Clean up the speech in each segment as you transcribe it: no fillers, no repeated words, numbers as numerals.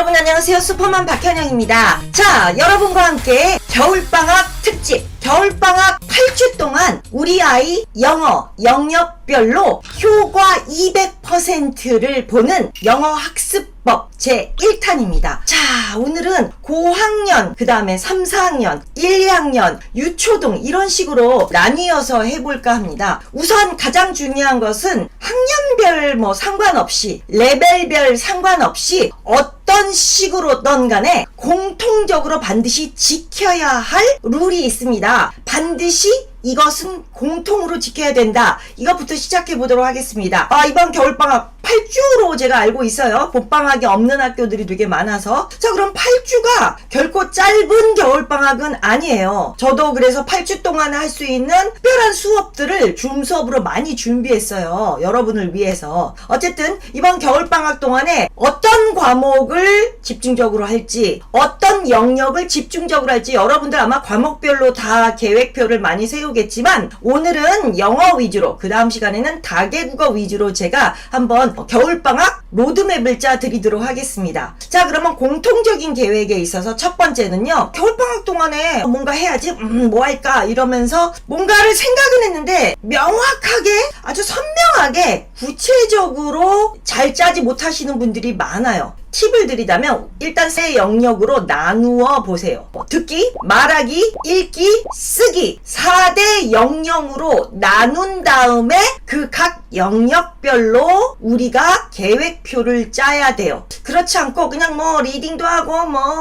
여러분 안녕하세요. 슈퍼맘 박현영입니다. 자, 여러분과 함께 겨울방학 특집 겨울방학 8주 동안 우리 아이 영어 영역별로 효과 200%를 보는 영어 학습법 제1탄입니다. 자, 오늘은 고학년, 그 다음에 3, 4학년, 1, 2학년, 유초등 이런 식으로 나뉘어서 해볼까 합니다. 우선 가장 중요한 것은 학년별 상관없이 레벨별 상관없이 어떤 식으로든 간에 공통적으로 반드시 지켜야 할 룰이 있습니다. 반드시 이것은 공통으로 지켜야 된다. 이것부터 시작해 보도록 하겠습니다. 이번 겨울방학 8주로 제가 알고 있어요. 봄방학이 없는 학교들이 되게 많아서. 자, 그럼 8주가 결코 짧은 겨울방학은 아니에요. 저도 그래서 8주 동안 할 수 있는 특별한 수업들을 줌 수업으로 많이 준비했어요. 여러분을 위해서. 어쨌든 이번 겨울방학 동안에 어떤 과목을 집중적으로 할지, 어떤 영역을 집중적으로 할지 여러분들 아마 과목별로 다 계획표를 많이 세우겠지만 오늘은 영어 위주로, 그 다음 시간에는 다계국어 위주로 제가 한번 겨울방학 로드맵을 짜드리도록 하겠습니다. 자, 그러면 공통적인 계획에 있어서 첫 번째는요, 겨울방학 동안에 뭔가 해야지, 뭐 할까 이러면서 뭔가를 생각은 했는데 명확하게, 아주 선명하게 구체적으로 잘 짜지 못하시는 분들이 많아요. 팁을 드리자면 일단 세 영역으로 나누어 보세요. 듣기, 말하기, 읽기, 쓰기 4대 영역으로 나눈 다음에 그 각 영역별로 우리가 계획표를 짜야 돼요. 그렇지 않고 그냥 리딩도 하고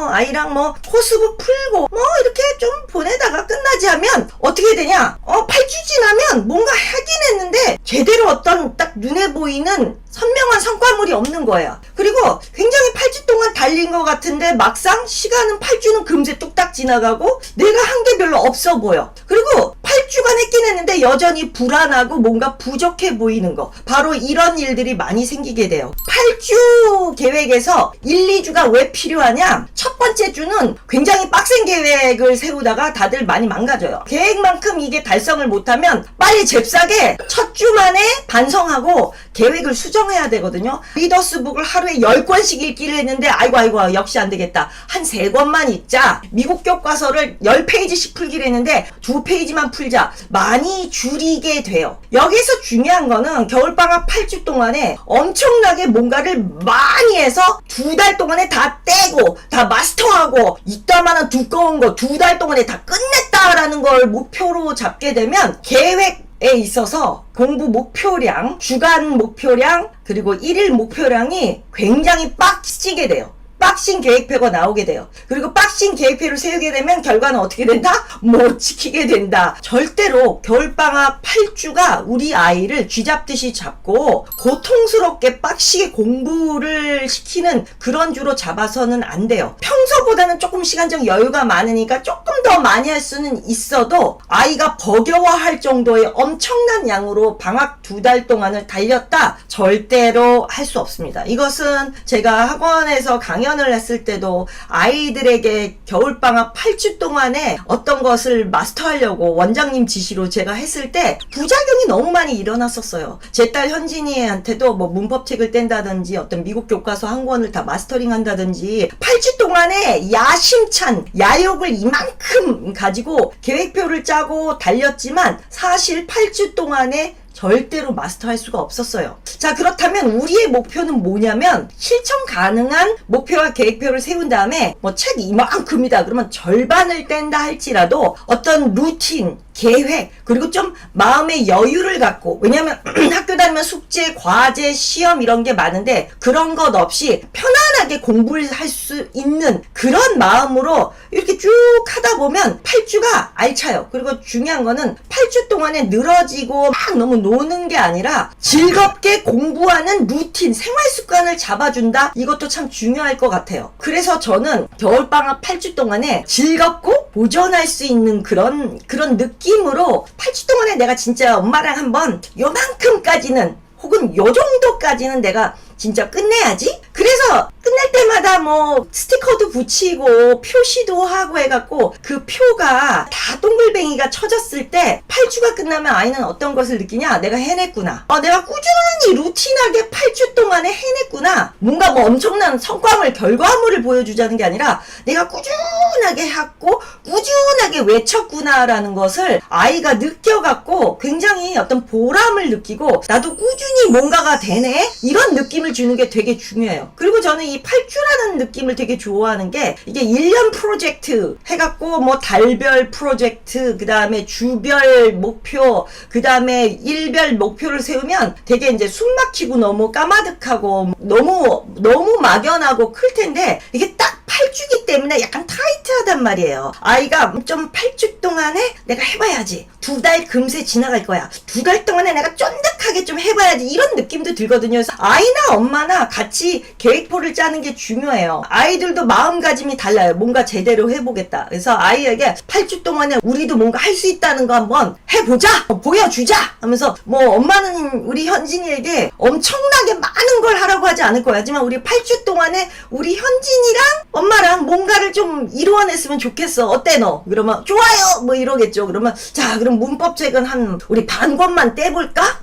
아이랑 코스부 풀고 이렇게 좀 보내다가 끝나지 하면 어떻게 되냐? 8주 지나면 뭔가 하긴 했는데 제대로 어떤 딱 눈에 보이는 선명한 성과물이 없는 거예요. 그리고 굉장히 8주 동안 달린 것 같은데 막상 시간은 8주는 금세 뚝딱 지나가고 내가 한 게 별로 없어 보여. 그리고 8주간 했긴 했는데 여전히 불안하고 뭔가 부족해 보이는 거. 바로 이런 일들이 많이 생기게 돼요. 8주 계획에서 1, 2주가 왜 필요하냐? 첫 번째 주는 굉장히 빡센 계획을 세우다가 다들 많이 망가져요. 계획만큼 이게 달성을 못하면 빨리 잽싸게 첫 주만에 반성하고 계획을 수정해야 되거든요. 리더스북을 하루에 10권씩 읽기를 했는데 아이고 역시 안 되겠다. 한 3권만 읽자. 미국 교과서를 10페이지씩 풀기를 했는데 2페이지만 풀자. 많이 줄이게 돼요. 여기서 중요한 거는 겨울방학 8주 동안에 엄청나게 뭔가를 많이 해서 2달 동안에 다 떼고 다 마스터하고 이따만한 두꺼운 거 2달 동안에 다 끝냈다라는 걸 목표로 잡게 되면 계획에 있어서 공부 목표량, 주간 목표량, 그리고 1일 목표량이 굉장히 빡치게 돼요. 빡신 계획표가 나오게 돼요. 그리고 빡신 계획표를 세우게 되면 결과는 어떻게 된다? 못 지키게 된다. 절대로 겨울방학 8주가 우리 아이를 쥐잡듯이 잡고 고통스럽게 빡시게 공부를 시키는 그런 주로 잡아서는 안 돼요. 평소보다는 조금 시간적 여유가 많으니까 조금 더 많이 할 수는 있어도 아이가 버거워할 정도의 엄청난 양으로 방학 2달 동안을 달렸다? 절대로 할 수 없습니다. 이것은 제가 학원에서 강연을 했을 때도 아이들에게 겨울방학 8주 동안에 어떤 것을 마스터하려고 원장님 지시로 제가 했을 때 부작용이 너무 많이 일어났었어요. 제 딸 현진이한테도 문법책을 뗀다든지 어떤 미국 교과서 한 권을 다 마스터링 한다든지 8주 동안에 야심찬 야욕을 이만큼 가지고 계획표를 짜고 달렸지만 사실 8주 동안에 절대로 마스터할 수가 없었어요. 자, 그렇다면 우리의 목표는 뭐냐면 실천 가능한 목표와 계획표를 세운 다음에 책 이만큼이다 그러면 절반을 뗀다 할지라도 어떤 루틴, 계획, 그리고 좀 마음의 여유를 갖고, 왜냐면 학교 다니면 숙제, 과제, 시험 이런 게 많은데 그런 것 없이 편안하게 공부를 할 수 있는 그런 마음으로 이렇게 쭉 하다 보면 8주가 알차요. 그리고 중요한 거는 8주 동안에 늘어지고 막 너무 노는 게 아니라 즐겁게 공부하는 루틴, 생활 습관을 잡아준다? 이것도 참 중요할 것 같아요. 그래서 저는 겨울방학 8주 동안에 즐겁고 보존할 수 있는 그런 느낌으로 8주 동안에 내가 진짜 엄마랑 한번 요만큼까지는 혹은 요 정도까지는 내가 진짜 끝내야지. 그래서 끝낼 때마다 뭐 스티커도 붙이고 표시도 하고 해갖고 그 표가 다 동글뱅이가 쳐졌을 때 8주가 끝나면 아이는 어떤 것을 느끼냐? 내가 해냈구나. 내가 꾸준히 루틴하게 8주 동안에 해냈구나. 뭔가 뭐 엄청난 성과물, 결과물을 보여주자는 게 아니라 내가 꾸준하게 했고 꾸준하게 외쳤구나라는 것을 아이가 느껴갖고 굉장히 어떤 보람을 느끼고 나도 꾸준히 뭔가가 되네? 이런 느낌을 주는 게 되게 중요해요. 그리고 저는 이 8주라는 느낌을 되게 좋아하는 게 이게 1년 프로젝트 해갖고 뭐 달별 프로젝트, 그 다음에 주별 목표, 그 다음에 일별 목표를 세우면 되게 이제 숨 막히고 너무 까마득하고 너무 막연하고 클 텐데 이게 딱 8주기 때문에 약간 타이트하단 말이에요. 아이가 좀 8주 동안에 내가 해봐야지. 2달 금세 지나갈 거야. 2달 동안에 내가 쫀득하게 좀 해봐야지. 이런 느낌도 들거든요. 그래서 아이나 엄마나 같이 계획표를 짜는 게 중요해요. 아이들도 마음가짐이 달라요. 뭔가 제대로 해보겠다. 그래서 아이에게 8주 동안에 우리도 뭔가 할 수 있다는 거 한번 해보자! 보여주자! 하면서 뭐 엄마는 우리 현진이에게 엄청나게 많은 걸 하라고 하지 않을 거야. 하지만 우리 8주 동안에 우리 현진이랑 엄마랑 뭔가를 좀 이루어냈으면 좋겠어. 어때 너? 그러면 좋아요! 뭐 이러겠죠. 그러면 자 그럼 문법책은 한 우리 반 권만 떼볼까?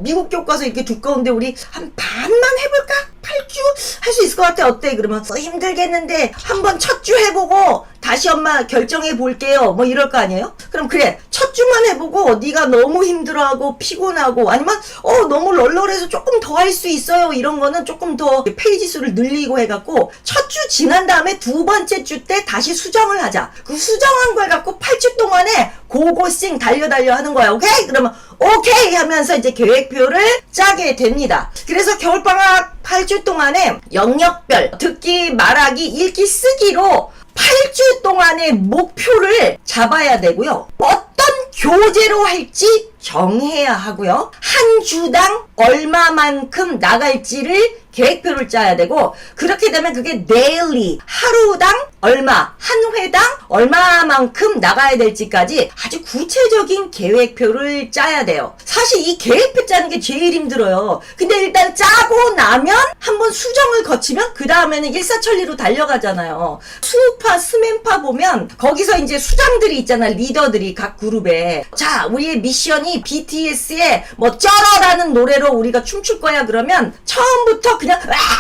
미국 교과서 이렇게 두꺼운데 우리 한 반만 해볼까? 8주 할 수 있을 것 같아. 어때? 그러면 힘들겠는데 한번 첫 주 해보고 다시 엄마 결정해 볼게요. 뭐 이럴 거 아니에요? 그럼 그래 첫 주만 해보고 네가 너무 힘들어하고 피곤하고 아니면 너무 널널해서 조금 더 할 수 있어요. 이런 거는 조금 더 페이지 수를 늘리고 해갖고 첫 주 지난 다음에 두 번째 주 때 다시 수정을 하자. 그 수정한 걸 갖고 8주 동안에 고고싱 달려 하는 거야. 오케이? 그러면 오케이 하면서 이제 계획표를 짜게 됩니다. 그래서 겨울방학 8주 동안에 영역별 듣기, 말하기, 읽기, 쓰기로 8주 동안의 목표를 잡아야 되고요. 어떤 교재로 할지 정해야 하고요. 한 주당 얼마만큼 나갈지를 계획표를 짜야 되고 그렇게 되면 그게 daily, 하루당 얼마, 한 회당 얼마만큼 나가야 될지까지 아주 구체적인 계획표를 짜야 돼요. 사실 이 계획표 짜는 게 제일 힘들어요. 근데 일단 짜고 나면 한번 수정을 거치면 그 다음에는 일사천리로 달려가잖아요. 수우파, 스맨파 보면 거기서 이제 수장들이 있잖아. 리더들이 각 그룹에. 자, 우리의 미션이 BTS의 뭐 쩔어라는 노래로 우리가 춤출 거야. 그러면 처음부터 그냥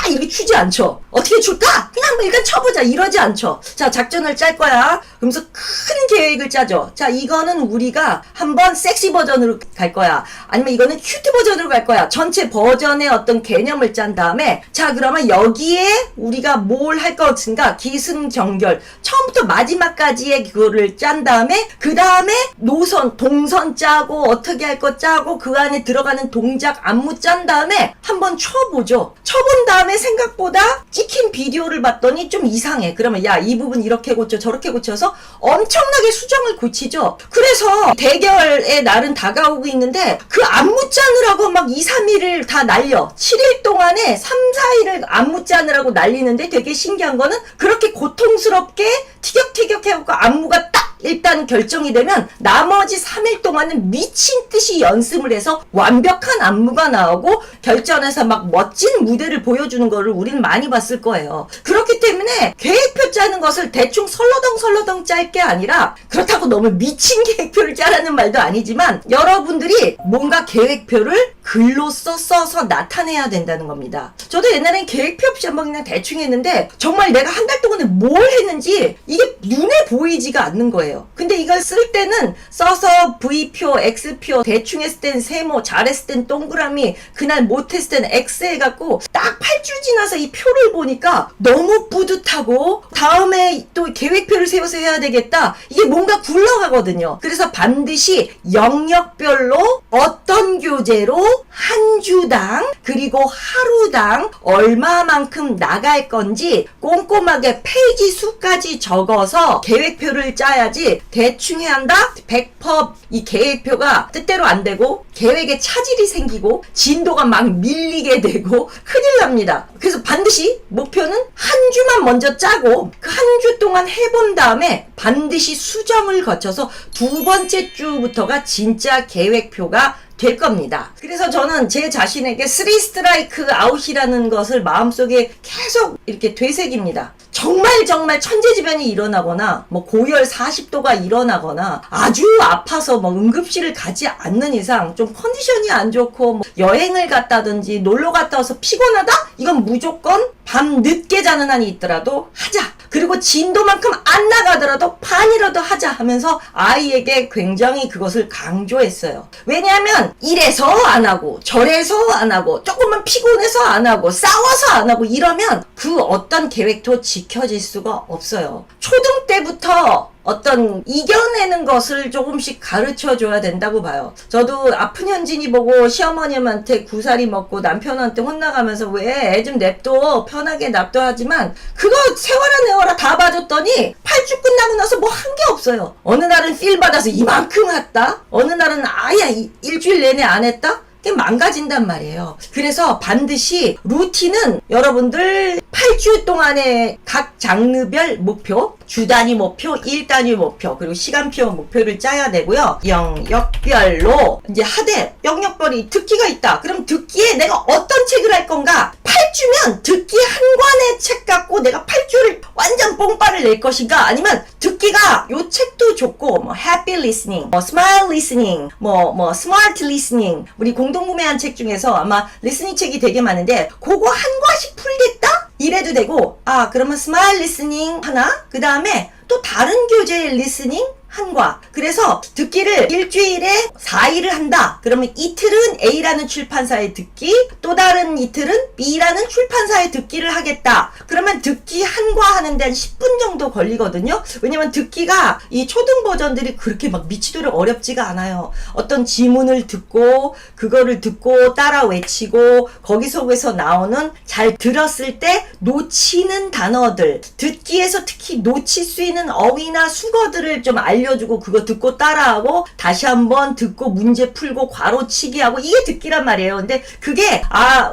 이렇게 추지 않죠. 어떻게 출까? 그냥 뭐 일단 쳐보자 이러지 않죠. 자, 작전을 짤 거야. 그러면서 큰 계획을 짜죠. 자, 이거는 우리가 한번 섹시 버전으로 갈 거야. 아니면 이거는 큐트 버전으로 갈 거야. 전체 버전의 어떤 개념을 짠 다음에 자, 그러면 여기에 우리가 뭘 할 것인가? 기승전결. 처음부터 마지막까지의 그거를 짠 다음에 그 다음에 노선, 동선 짜고 어떻게 할 거 짜고 그 안에 들어가는 동작 안무 짠 다음에 한번 쳐보죠. 쳐본 다음에 생각보다 찍힌 비디오를 봤더니 좀 이상해. 그러면 야, 이 부분 이렇게 고쳐 저렇게 고쳐서 엄청나게 수정을 고치죠. 그래서 대결의 날은 다가오고 있는데 그 안무 짜느라고 막 2, 3일을 다 날려. 7일 동안에 3, 4일을 안무 짜느라고 날리는데 되게 신기한 거는 그렇게 고통스럽게 티격태격 해갖고 안무가 딱 일단 결정이 되면 나머지 3일 동안은 미친 듯이 연습을 해서 완벽한 안무가 나오고 결전에서 막 멋진 무대를 보여주는 거를 우리는 많이 봤을 거예요. 그렇기 때문에 계획표 짜는 것을 대충 설러덩 짤 게 아니라 그렇다고 너무 미친 계획표를 짜라는 말도 아니지만 여러분들이 뭔가 계획표를 글로써 써서 나타내야 된다는 겁니다. 저도 옛날엔 계획표 없이 한번 그냥 대충 했는데 정말 내가 한 달 동안에 뭘 했는지 이게 눈에 보이지가 않는 거예요. 근데 이걸 쓸 때는 써서 V표, X표, 대충 했을 땐 세모, 잘했을 땐 동그라미, 그날 못했을 땐 X 해갖고 딱 8주 지나서 이 표를 보니까 너무 뿌듯하고 다음에 또 계획표를 세워서 해야 되겠다. 이게 뭔가 굴러가거든요. 그래서 반드시 영역별로 어떤 교재로 한 주당 그리고 하루당 얼마만큼 나갈 건지 꼼꼼하게 페이지 수까지 적어서 계획표를 짜야지 대충 해야 한다? 100% 이 계획표가 뜻대로 안 되고 계획에 차질이 생기고 진도가 막 밀리게 되고 큰일 납니다. 그래서 반드시 목표는 한 주만 먼저 짜고 그 한 주 동안 해본 다음에 반드시 수정을 거쳐서 두 번째 주부터가 진짜 계획표가 될 겁니다. 그래서 저는 제 자신에게 3 스트라이크 아웃이라는 것을 마음속에 계속 이렇게 되새깁니다. 정말 천재지변이 일어나거나 뭐 고열 40도가 일어나거나 아주 아파서 뭐 응급실을 가지 않는 이상 좀 컨디션이 안 좋고 뭐 여행을 갔다든지 놀러 갔다 와서 피곤하다? 이건 무조건 밤 늦게 자는 한이 있더라도 하자. 그리고 진도만큼 안 나가더라도 반이라도 하자 하면서 아이에게 굉장히 그것을 강조했어요. 왜냐하면 이래서 안 하고 저래서 안 하고 조금만 피곤해서 안 하고 싸워서 안 하고 이러면 그 어떤 계획도 지켜질 수가 없어요. 초등 때부터 어떤 이겨내는 것을 조금씩 가르쳐 줘야 된다고 봐요. 저도 아픈 현진이 보고 시어머님한테 구사리 먹고 남편한테 혼나가면서 왜 애 좀 냅둬 편하게 냅둬 하지만 그거 세워라 내워라 다 봐줬더니 8주 끝나고 나서 뭐 한 게 없어요. 어느 날은 필 받아서 이만큼 했다, 어느 날은 아예 일주일 내내 안 했다, 망가진단 말이에요. 그래서 반드시 루틴은 여러분들 8주 동안의 각 장르별 목표, 주 단위 목표, 일 단위 목표, 그리고 시간표 목표를 짜야 되고요. 영역별로 이제 하되 영역별이 듣기가 있다. 그럼 듣기에 내가 어떤 책을 할 건가? 8주면 듣기 한 권의 책 갖고 내가 8주를 완전 뽕빠를 낼 것인가? 아니면 듣기가 요 책도 좋고 뭐 happy listening, 뭐 smile listening, 뭐 smart listening, 우리 공동구매한 책 중에서 아마 리스닝 책이 되게 많은데 그거 한 과씩 풀겠다? 이래도 되고, 아 그러면 스마일 리스닝 하나, 그 다음에 또 다른 교재의 리스닝 한과. 그래서 듣기를 일주일에 4일을 한다. 그러면 이틀은 A라는 출판사의 듣기, 또 다른 이틀은 B라는 출판사의 듣기를 하겠다. 그러면 듣기 한과 하는데 한 10분 정도 걸리거든요. 왜냐면 듣기가 이 초등 버전들이 그렇게 막 미치도록 어렵지가 않아요. 어떤 지문을 듣고 그거를 듣고 따라 외치고 거기서 나오는 잘 들었을 때 놓치는 단어들, 듣기에서 특히 놓칠 수 있는 어휘나 수거들을 좀 알려주고 그거 듣고 따라하고 다시 한번 듣고 문제 풀고 괄호치기 하고 이게 듣기란 말이에요. 근데 그게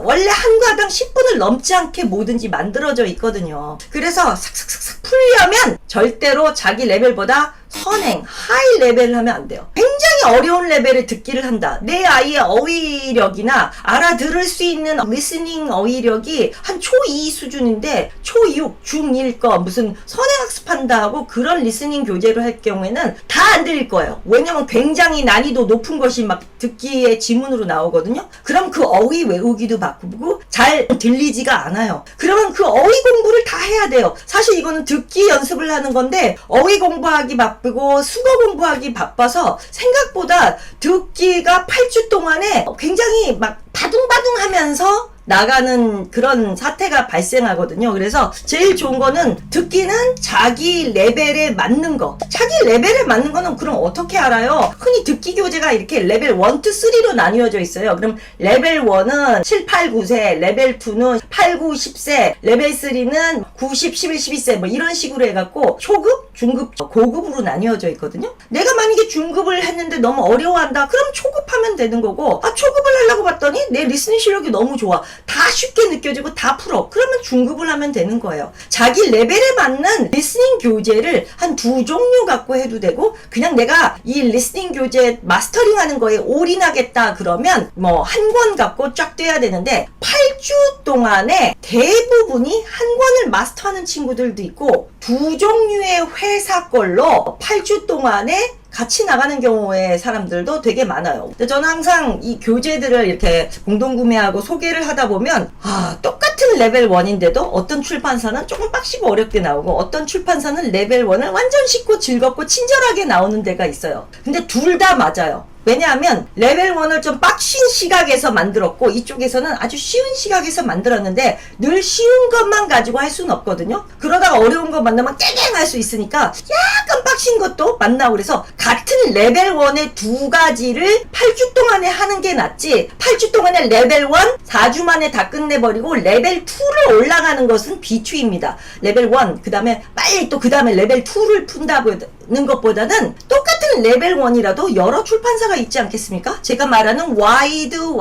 원래 한 과당 10분을 넘지 않게 뭐든지 만들어져 있거든요. 그래서 삭삭삭삭 풀려면 절대로 자기 레벨보다 선행, 하이 레벨을 하면 안 돼요. 굉장히 어려운 레벨의 듣기를 한다. 내 아이의 어휘력이나 알아들을 수 있는 리스닝 어휘력이 한 초2 수준인데 초6, 중1 거 무슨 선행학습한다 하고 그런 리스닝 교재를 할 경우에는 다 안 들릴 거예요. 왜냐면 굉장히 난이도 높은 것이 막 듣기의 지문으로 나오거든요. 그럼 그 어휘 외우기도 바쁘고 잘 들리지가 않아요. 그러면 그 어휘 공부를 다 해야 돼요. 사실 이거는 듣기 연습을 하는 건데 어휘 공부하기 바쁘고 수거 공부하기 바빠서 생각보다 듣기가 8주 동안에 굉장히 막 바둥바둥 하면서 나가는 그런 사태가 발생하거든요. 그래서 제일 좋은 거는 듣기는 자기 레벨에 맞는 거. 자기 레벨에 맞는 거는 그럼 어떻게 알아요? 흔히 듣기 교재가 이렇게 레벨 1, 2, 3로 나뉘어져 있어요. 그럼 레벨 1은 7, 8, 9세, 레벨 2는 8, 9, 10세, 레벨 3는 9, 10, 11, 12세 뭐 이런 식으로 해갖고 초급, 중급, 고급으로 나뉘어져 있거든요. 내가 만약에 중급을 했는데 너무 어려워한다. 그럼 초급하면 되는 거고, 초급을 하려고 봤더니 내 리스닝 실력이 너무 좋아. 다 쉽게 느껴지고 다 풀어. 그러면 중급을 하면 되는 거예요. 자기 레벨에 맞는 리스닝 교재를 한 2종류 갖고 해도 되고, 그냥 내가 이 리스닝 교재 마스터링 하는 거에 올인하겠다 그러면 뭐 한 권 갖고 쫙 돼야 되는데 8주 동안에 대부분이 한 권을 마스터하는 친구들도 있고 2종류의 회사 걸로 8주 동안에 같이 나가는 경우의 사람들도 되게 많아요. 근데 저는 항상 이 교재들을 이렇게 공동구매하고 소개를 하다 보면 똑같은 레벨 1인데도 어떤 출판사는 조금 빡시고 어렵게 나오고 어떤 출판사는 레벨 1을 완전 쉽고 즐겁고 친절하게 나오는 데가 있어요. 근데 둘 다 맞아요. 왜냐하면 레벨 1을 좀 빡신 시각에서 만들었고 이쪽에서는 아주 쉬운 시각에서 만들었는데 늘 쉬운 것만 가지고 할 수는 없거든요. 그러다가 어려운 거 만나면 깨갱 할 수 있으니까 약간 빡신 것도 만나고 그래서 같은 레벨 1의 두 가지를 8주 동안에 하는 게 낫지 8주 동안에 레벨 1 4주 만에 다 끝내버리고 레벨 2를 올라가는 것은 비추입니다. 레벨 1 그 다음에 빨리 또 그 다음에 레벨 2를 푼다는 것보다는 똑같은 레벨 1이라도 여러 출판사가 있지 않겠습니까? 제가 말하는 와이드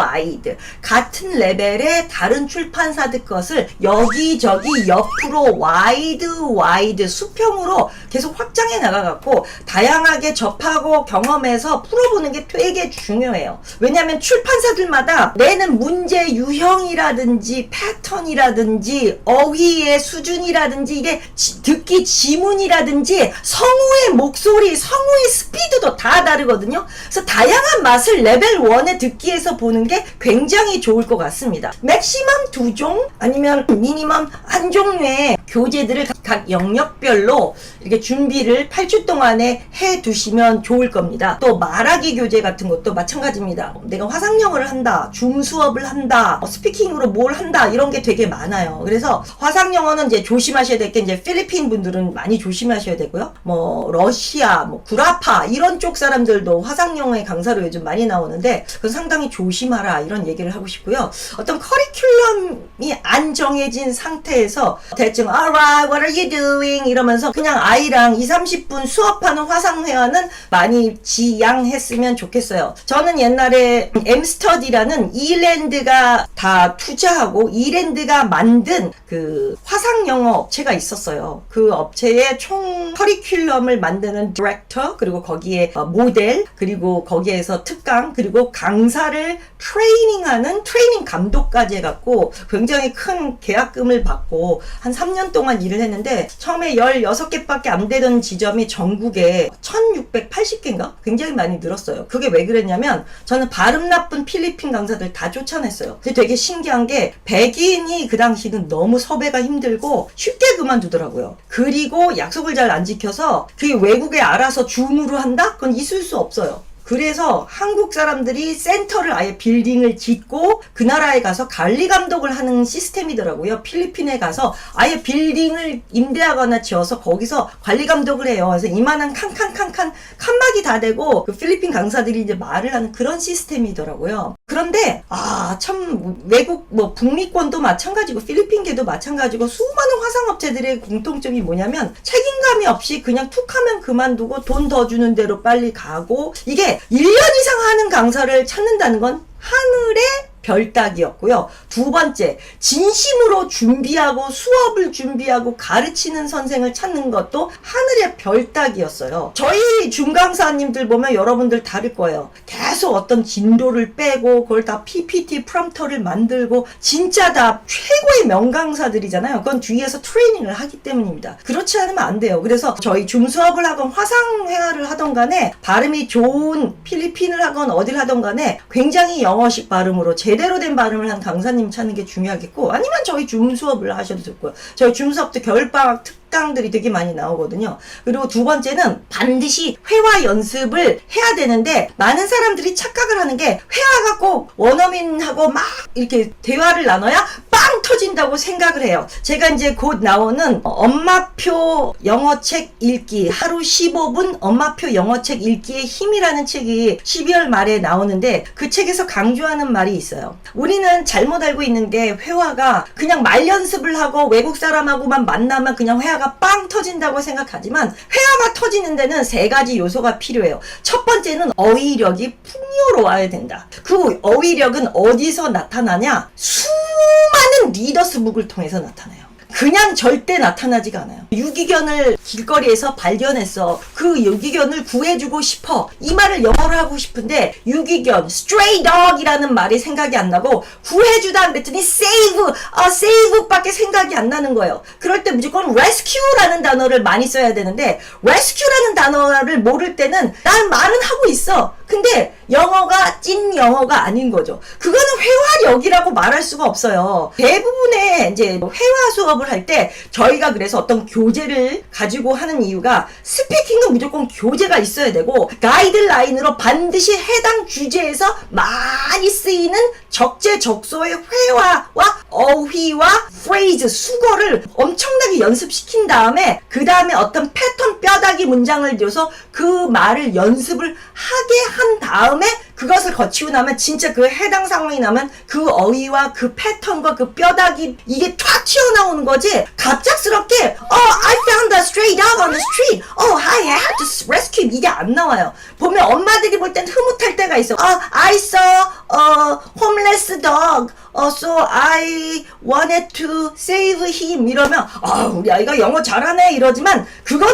같은 레벨의 다른 출판사들 것을 여기저기 옆으로 와이드 수평으로 계속 확장해 나가갖고 다양하게 접하고 해보고 경험해서 풀어보는 게 되게 중요해요. 왜냐하면 출판사들마다 내는 문제 유형이라든지 패턴이라든지 어휘의 수준이라든지 이게 듣기 지문이라든지 성우의 목소리, 성우의 스피드도 다 다르거든요. 그래서 다양한 맛을 레벨 1에 듣기에서 보는 게 굉장히 좋을 것 같습니다. 맥시멈 2종 아니면 미니멈 1종류의 교재들을 각 영역별로 이렇게 준비를 8주 동안에 해 두시면 좋을 겁니다. 또 말하기 교재 같은 것도 마찬가지입니다. 내가 화상영어를 한다, 줌 수업을 한다, 스피킹으로 뭘 한다 이런 게 되게 많아요. 그래서 화상영어는 이제 조심하셔야 될 게 이제 필리핀 분들은 많이 조심하셔야 되고요. 뭐 러시아, 뭐 구라파 이런 쪽 사람들도 화상영어의 강사로 요즘 많이 나오는데 그건 상당히 조심하라 이런 얘기를 하고 싶고요. 어떤 커리큘럼이 안 정해진 상태에서 대충 alright, what are you doing 이러면서 그냥 아이랑 2-30분 수업하는 화상회화는 많이 지양했으면 좋겠어요. 저는 옛날에 엠스터디라는 이랜드가 다 투자하고 이랜드가 만든 그 화상영어 업체가 있었어요. 그 업체의 총 커리큘럼을 만드는 디렉터 그리고 거기에 모델 그리고 거기에서 특강 그리고 강사를 트레이닝하는 트레이닝 감독까지 해갖고 굉장히 큰 계약금을 받고 한 3년 동안 일을 했는데 처음에 16개밖에 안 되던 지점이 전국에 1680개인가? 굉장히 많이 늘었어요. 그게 왜 그랬냐면 저는 발음 나쁜 필리핀 강사들 다 쫓아냈어요. 근데 되게 신기한 게 백인이 그 당시는 너무 섭외가 힘들고 쉽게 그만두더라고요. 그리고 약속을 잘 안 지켜서 그게 외국에 알아서 줌으로 한다? 그건 있을 수 없어요. 그래서 한국 사람들이 센터를 아예 빌딩을 짓고 그 나라에 가서 관리 감독을 하는 시스템이더라고요. 필리핀에 가서 아예 빌딩을 임대하거나 지어서 거기서 관리 감독을 해요. 그래서 이만한 칸막이 다 되고 그 필리핀 강사들이 이제 말을 하는 그런 시스템이더라고요. 그런데 참 외국 뭐 북미권도 마찬가지고 필리핀계도 마찬가지고 수많은 화상업체들의 공통점이 뭐냐면 책임감이 없이 그냥 툭 하면 그만두고 돈 더 주는 대로 빨리 가고 이게 1년 이상 하는 강사를 찾는다는 건 하늘의 별따기였고요. 두 번째, 진심으로 준비하고 수업을 준비하고 가르치는 선생을 찾는 것도 하늘의 별따기였어요. 저희 중강사님들 보면 여러분들 다를 거예요. 계속 어떤 진도를 빼고 그걸 다 PPT 프롬프터를 만들고 진짜 다 최고의 명강사들이잖아요. 그건 뒤에서 트레이닝을 하기 때문입니다. 그렇지 않으면 안 돼요. 그래서 저희 줌 수업을 하건 화상회화를 하던 간에 발음이 좋은 필리핀을 하건 어딜 하던 간에 굉장히 영어식 발음으로 제대로 된 발음을 한 강사님 찾는 게 중요하겠고 아니면 저희 줌 수업을 하셔도 좋고요. 저희 줌 수업도 겨울방학 특강들이 되게 많이 나오거든요. 그리고 두 번째는 반드시 회화 연습을 해야 되는데 많은 사람들이 착각을 하는 게 회화가 꼭 원어민하고 막 이렇게 대화를 나눠야 빵 터진다고 생각을 해요. 제가 이제 곧 나오는 엄마표 영어책 읽기 하루 15분 엄마표 영어책 읽기의 힘이라는 책이 12월 말에 나오는데 그 책에서 강조하는 말이 있어요. 우리는 잘못 알고 있는 게 회화가 그냥 말 연습을 하고 외국 사람하고만 만나면 그냥 회화가 빵 터진다고 생각하지만 회화가 터지는 데는 3가지 요소가 필요해요. 첫 번째는 어휘력이 풍요로워야 된다. 그 어휘력은 어디서 나타나냐? 수많은 리더스북을 통해서 나타나요. 그냥 절대 나타나지가 않아요. 유기견을 길거리에서 발견했어. 그 유기견을 구해주고 싶어. 이 말을 영어로 하고 싶은데 유기견, stray dog이라는 말이 생각이 안 나고 구해주다 그랬더니 save밖에 생각이 안 나는 거예요. 그럴 때 무조건 rescue라는 단어를 많이 써야 되는데 rescue라는 단어를 모를 때는 난 말은 하고 있어. 근데 영어가 찐 영어가 아닌 거죠. 그거는 회화력이라고 말할 수가 없어요. 대부분의 이제 회화 수업을 할 때 저희가 그래서 어떤 교재를 가지고 하는 이유가 스피킹은 무조건 교재가 있어야 되고 가이드라인으로 반드시 해당 주제에서 많이 쓰이는 적재적소의 회화와 어휘와 프레이즈, 수거를 엄청나게 연습시킨 다음에 그 다음에 어떤 패턴 뼈다귀 문장을 들여서 그 말을 연습을 하게 한 다음에 그것을 거치고 나면 진짜 그 해당 상황이 나면 그 어휘와 그 패턴과 그 뼈다귀 이게 탁 튀어나오는 거지 갑작스럽게 I found a stray dog on the street I had to rescue 이게 안 나와요. 보면 엄마들이 볼 땐 흐뭇할 때가 책가 있어. I saw a homeless dog. So I wanted to save him. 이러면 우리 아이가 영어 잘하네 이러지만 그거는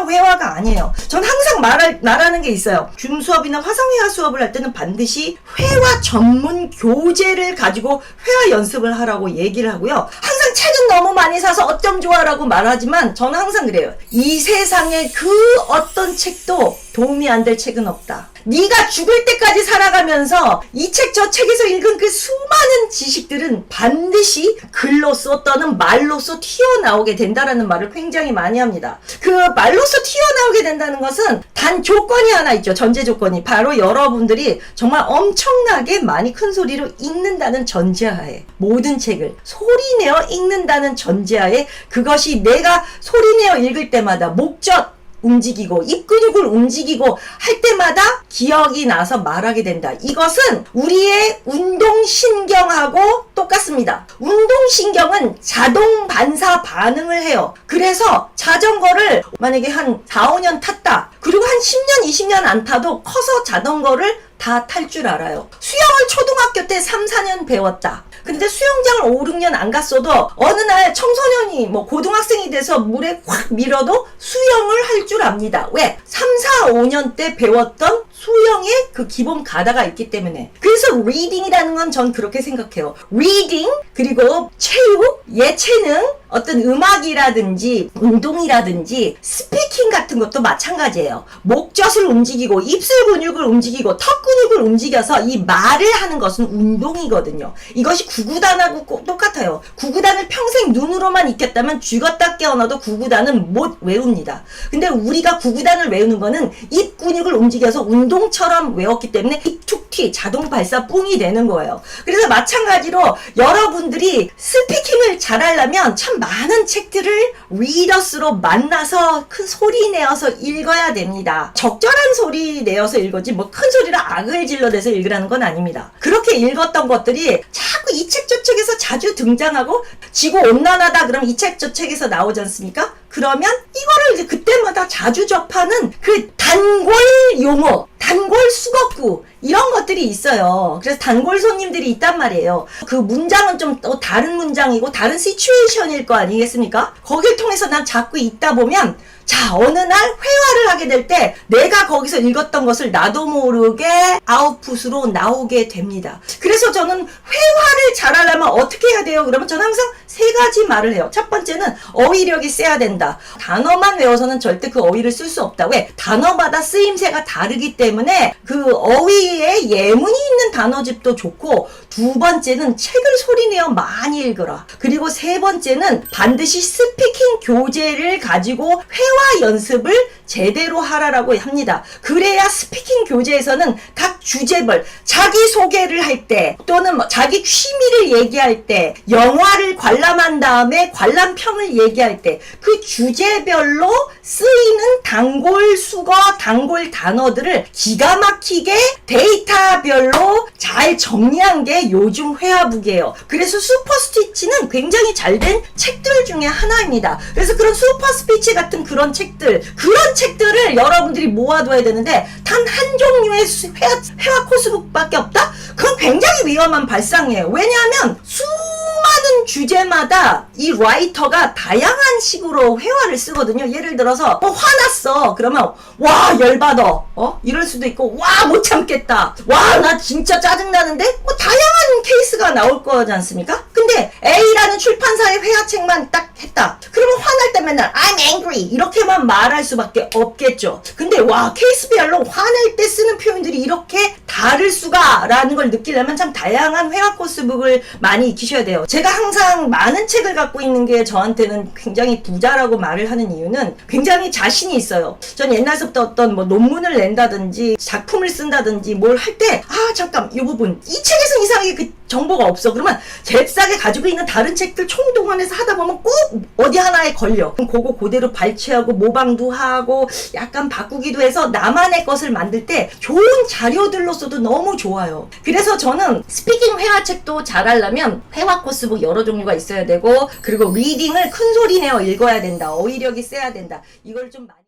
회화가 아니에요. 전 항상 말하는 게 있어요. 줌 수업이나 화상회화 수업을 할 때는 반드시 회화 전문 교재를 가지고 회화 연습을 하라고 얘기를 하고요. 항상 책은 너무 많이 사서 어쩜 좋아라고 말하지만 저는 항상 그래요. 이 세상에 그 어떤 책도 도움이 안 될 책은 없다. 네가 죽을 때까지 살아가면서 이 책 저 책에서 읽은 그 수많은 지식들은 반드시 글로써 또는 말로써 튀어나오게 된다라는 말을 굉장히 많이 합니다. 그 말로써 튀어나오게 된다는 것은 단 조건이 하나 있죠. 전제 조건이. 바로 여러분들이 정말 엄청나게 많이 큰 소리로 읽는다는 전제하에, 모든 책을 소리내어 읽는다는 전제하에, 그것이 내가 소리내어 읽을 때마다 목젖 움직이고 입 근육을 움직이고 할 때마다 기억이 나서 말하게 된다. 이것은 우리의 운동신경하고 똑같습니다. 운동신경은 자동 반사 반응을 해요. 그래서 자전거를 만약에 한 4, 5년 탔다. 그리고 한 10년, 20년 안 타도 커서 자전거를 다 탈 줄 알아요. 수영을 초등학교 때 3, 4년 배웠다. 근데 수영장을 5, 6년 안 갔어도 어느 날 청소년이 고등학생이 돼서 물에 확 밀어도 수영을 할 줄 압니다. 왜? 3, 4, 5년 때 배웠던 수영의 그 기본 가다가 있기 때문에. 그래서 리딩이라는 건 전 그렇게 생각해요. 리딩, 그리고 체육, 예체능, 어떤 음악이라든지 운동이라든지 스피킹 같은 것도 마찬가지예요. 목젖을 움직이고 입술 근육을 움직이고 턱 근육을 움직여서 이 말을 하는 것은 운동이거든요. 이것이 구구단하고 똑같아요. 구구단을 평생 눈으로만 익혔다면 죽었다 깨어나도 구구단은 못 외웁니다. 근데 우리가 구구단을 외우는 거는 입 근육을 움직여서 운동처럼 외웠기 때문에 입툭튀 자동 발사 뿡이 되는 거예요. 그래서 마찬가지로 여러분들이 스피킹을 잘하려면 참 많은 책들을 리더스로 만나서 큰 소리 내어서 읽어야 됩니다. 적절한 소리 내어서 읽어지 큰 소리로 악을 질러대서 읽으라는 건 아닙니다. 그렇게 읽었던 것들이 자꾸 이 책 저 책에서 자주 등장하고 지구온난화다 그러면 이 책 저 책에서 나오지 않습니까? 그러면 이거를 이제 그때마다 자주 접하는 그 단골 용어, 단골 수거구 이런 것들이 있어요. 그래서 단골 손님들이 있단 말이에요. 그 문장은 좀 또 다른 문장이고 다른 시츄에이션일 거 아니겠습니까? 거길 통해서 난 자꾸 읽다 보면 자, 어느 날 회화를 하게 될 때 내가 거기서 읽었던 것을 나도 모르게 아웃풋으로 나오게 됩니다. 그래서 저는 회화를 잘하려면 어떻게 해야 돼요? 그러면 저는 항상 세 가지 말을 해요. 첫 번째는 어휘력이 세야 된다. 단어만 외워서는 절대 그 어휘를 쓸 수 없다. 왜? 단어마다 쓰임새가 다르기 때문에 그 어휘에 예문이 있는 단어집도 좋고, 두 번째는 책을 소리내어 많이 읽어라. 그리고 세 번째는 반드시 스피킹 교재를 가지고 회화 연습을 제대로 하라라고 합니다. 그래야 스피킹 교재에서는 각 주제별 자기소개를 할 때 또는 자기 취미를 얘기할 때, 영화를 관람한 다음에 관람평을 얘기할 때 그 주제별로 쓰이는 단골 수거, 단골 단어들을 기가 막히게 데이터별로 잘 정리한 게 요즘 회화북이에요. 그래서 슈퍼스피치는 굉장히 잘된 책들 중에 하나입니다. 그래서 그런 슈퍼스피치 같은 그런 책들을 여러분들이 모아둬야 되는데 단 한 종류의 회화 코스북밖에 없다? 그건 굉장히 위험한 발상이에요. 왜냐하면 수많은 주제마다 이 라이터가 다양한 식으로 회화를 쓰거든요. 예를 들어서 화났어. 그러면 와 열받아. 이럴 수도 있고 와 못 참겠다. 와 나 진짜 짜증나는데? 다양한 케이스가 나올 거지 않습니까? 근데 A라는 출판사의 회화책만 딱 했다. 그러면 화날 때 맨날 I'm angry 이렇게만 말할 수밖에 없겠죠. 근데 와 케이스별로 화낼 때 쓰는 표현들이 이렇게 다를 수가 라는 걸 느끼려면 참 다양한 회화 코스북을 많이 익히셔야 돼요. 제가 항상 많은 책을 갖고 있는 게 저한테는 굉장히 부자라고 말을 하는 이유는 굉장히 자신이 있어요. 전 옛날서부터 어떤 논문을 낸다든지 작품을 쓴다든지 뭘 할 때 잠깐 이 부분 이 책에서 이상하게 그 정보가 없어. 그러면 잽싸게 가지고 있는 다른 책들 총동원해서 하다 보면 꼭 어디 하나에 걸려. 그럼 그거 그대로 발췌하고 모방도 하고 약간 바꾸기도 해서 나만의 것을 만들 때 좋은 자료들로서도 너무 좋아요. 그래서 저는 스피킹 회화책도 잘하려면 회화 코스북 여러 종류가 있어야 되고, 그리고 리딩을 큰 소리 내어 읽어야 된다. 어휘력이 세야 된다. 이걸 좀 많이